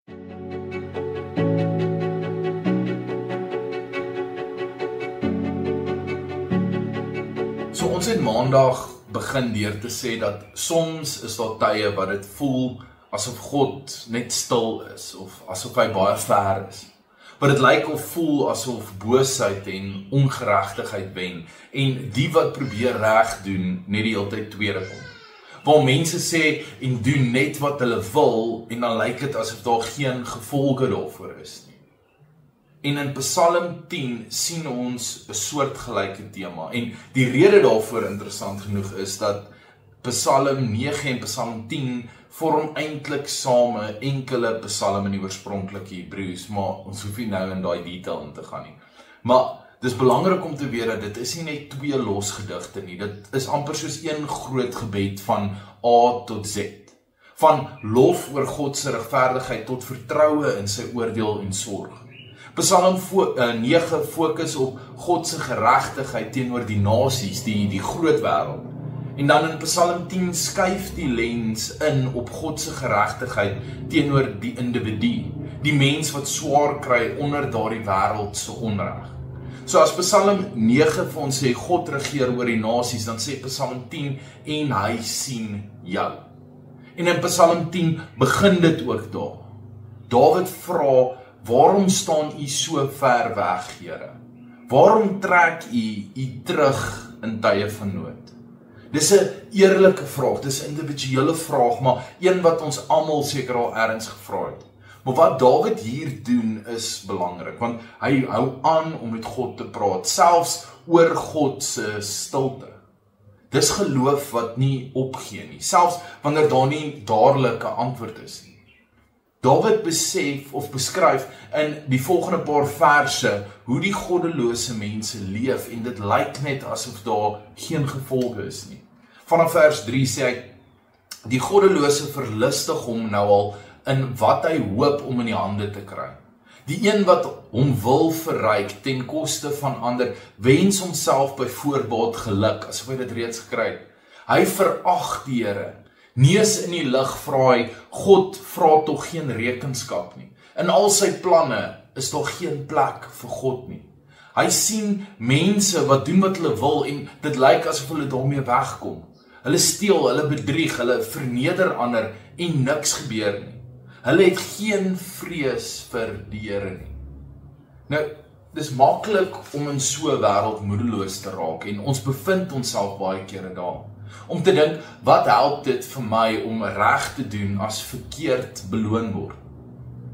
So ons het maandag begin deur te sê dat soms is daar tye wat dit voel asof God net stil is of asof hy baie ver is. Wat dit lyk of voel asof boosheid en ongeregtigheid wen en die wat probeer reg doen net die hele tyd tweede kom. Waar mense sê en doen net wat hulle wil en dan lyk dit asof daar geen gevolge daarvoor is nie. En in Psalm 10 sien ons 'n soortgelyke tema. En die rede daarvoor interessant genoeg is dat Psalm 9 en Psalm 10 vorm eintlik same enkele psalm in die oorspronklike Hebreëus, maar ons hoef nie nou in daai detail in te gaan nie. Maar dis belangrik om te weet dat dit is nie net twee los gedigte nie. Dit is amper soos een groot gebed van A tot Z. Van lof oor God se regverdigheid tot vertroue in sy oordeel en sorg. Psalm 9 fokus op God se geregtigheid teenoor die nasies, die groot wêreld. En dan in Psalm 10 skuif die lens in op God se geregtigheid teenoor die individu, die mens wat swaar kry onder daardie wêreld se onreg. So as Psalm 9 vir ons sê God regeer oor die nasies, dan sê Psalm 10 en hy sien jou. En in Psalm 10 begin dit ook daar. Dawid vra, waarom staan u so ver weg, Here? Waarom trek u terug in tye van nood? Dis 'n eerlike vraag, dis 'n individuele vraag, maar een wat ons almal seker al ergens gevra het. Maar wat Dawid hier doen is belangrik, want hy hou aan om met God te praat, selfs oor God se stilte. Dis geloof wat nie opgee nie, selfs wanneer daar nie dadelike antwoord is nie. Dawid besef of beskryf in die volgende paar verse hoe die goddelose mense leef en dit lyk net asof daar geen gevolge is nie. Vanaf vers 3 sê hy, die goddelose verlustig hom nou al in wat hy hoop om in die hande te kry. Die een wat hom wil verryk ten koste van ander, wens homself by voorbaat geluk, asof hy dit reeds gekry het. Hy verag die Here. Neus in die lug vra hy, God vra tog geen rekenskap nie. In al sy planne is daar geen plek vir God nie. Hy sien mense wat doen wat hulle wil en dit lyk asof hulle daarmee wegkom. Hulle steel, hulle bedrieg, hulle verneder ander en niks gebeur nie. Hulle het geen vrees vir die Here nie. Nou, dis maklik om in so 'n wêreld moedeloos te raak en ons bevind onsself baie kere daar. Om te dink, wat help dit vir my om reg te doen as verkeerd beloon word?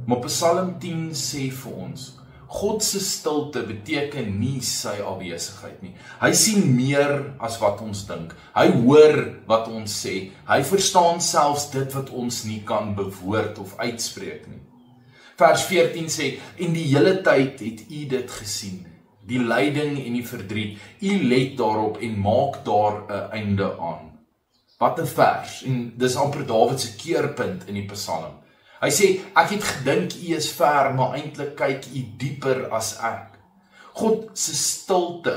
Maar Psalm 10 sê vir ons, God se stilte beteken nie sy afwesigheid nie. Hy sien meer as wat ons dink. Hy hoor wat ons sê. Hy verstaan selfs dit wat ons nie kan bewoord of uitspreek nie. Vers 14 sê, en die hele tyd het u dit gesien. Die lyding en die verdriet, u let daarop en maak daar 'n einde aan. Wat 'n vers, en dis amper Dawid se keerpunt in die Psalm. Hy sê, ek het gedink u is ver, maar eintlik kyk u dieper as ek. God se stilte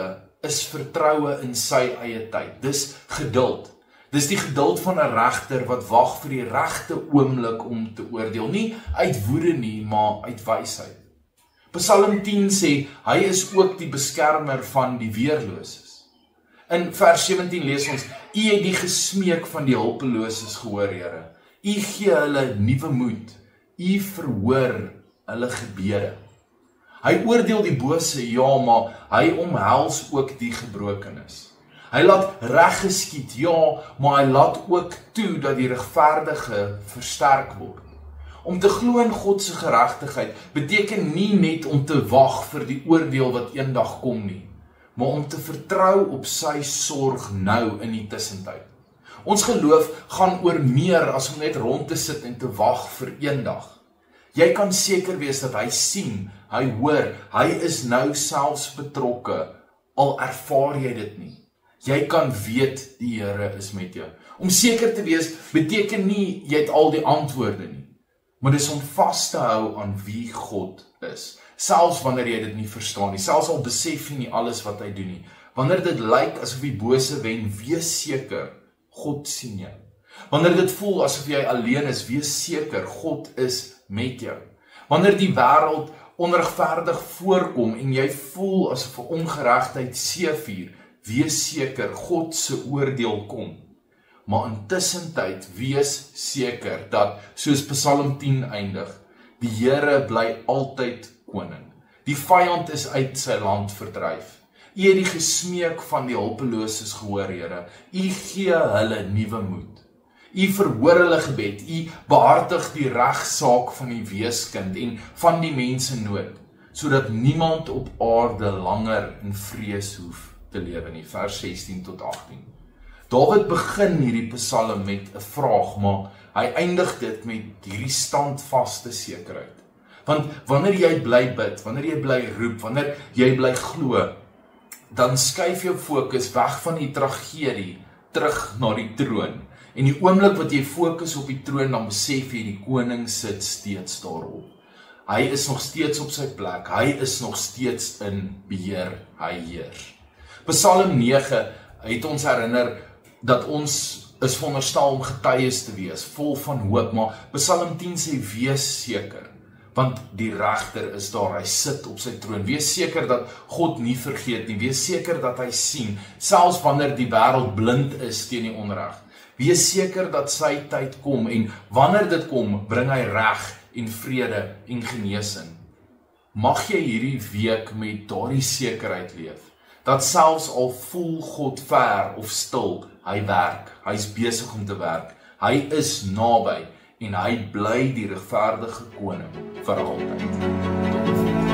is vertroue in sy eie tyd, dis geduld. Dis die geduld van 'n regter wat wag vir die regte oomblik om te oordeel, nie uit woede nie, maar uit wysheid. Psalm 10 sê, hy is ook die beskermer van die weerloses. In vers 17 lees ons, u het die gesmeek van die hulpeloses gehoor, Here. U gee hulle nuwe moed. U verhoor hulle gebede. Hy oordeel die bose, ja, maar hy omhels ook die gebrokenes. Hy laat reg geskied, ja, maar hy laat ook toe dat die regverdige versterk word. Om te glo in God se geregtigheid beteken nie net om te wag vir die oordeel wat eendag kom nie, maar om te vertrou op sy sorg nou in die tussentyd. Ons geloof gaan oor meer as om net rond te sit en te wag vir eendag. Jy kan seker wees dat hy sien, hy hoor, hy is nou selfs betrokke, al ervaar jy dit nie. Jy kan weet die Here is met jou. Om seker te wees beteken nie jy het al die antwoorde nie, maar dis om vas te hou aan wie God is. Selfs wanneer jy dit nie verstaan nie, selfs al besef jy nie alles wat hy doen nie. Wanneer dit lyk asof die bose wen, wees seker, God sien jou. Wanneer dit voel asof jy alleen is, wees seker, God is met jou. Wanneer die wêreld onregverdig voorkom en jy voel asof 'n ongeregtigheid seëvier, wees seker God se oordeel kom. Maar intussen tyd wees seker dat, soos Psalm 10 eindig, die Here bly altyd koning. Die vyand is uit sy land verdryf. U het die gesmeek van die hulpeloses gehoor, Here. U gee hulle nuwe moed. U verhoor hulle gebed. U behartig die regsaak van die weeskind en van die mense nood, sodat niemand op aarde langer in vrees hoef te lewe nie. Vers 16 tot 18. Dawid begin hierdie psalm met 'n vraag, maar hy eindig dit met hierdie standvaste sekerheid. Want wanneer jy bly bid, wanneer jy bly roep, wanneer jy bly glo, dan skuif jou fokus weg van die tragedie terug na die troon. En die oomblik wat jy fokus op die troon, dan besef jy die koning sit steeds daarop. Hy is nog steeds op sy plek, hy is nog steeds in beheer, hy heers. Psalm 9 het ons herinner dat ons is veronderstel om getuies te wees, vol van hoop, maar Psalm 10 sê wees seker, want die regter is daar, hy sit op sy troon. Wees seker dat God nie vergeet nie, wees seker dat hy sien, selfs wanneer die wêreld blind is teen die onreg. Wees seker dat sy tyd kom, en wanneer dit kom, bring hy reg en vrede en genesing. Mag jy hierdie week met daardie sekerheid leef, dat selfs al voel God ver of stil, hy werk, hy is besig om te werk, hy is naby, en hy bly die regverdige koning vir altyd. Tot die volgende.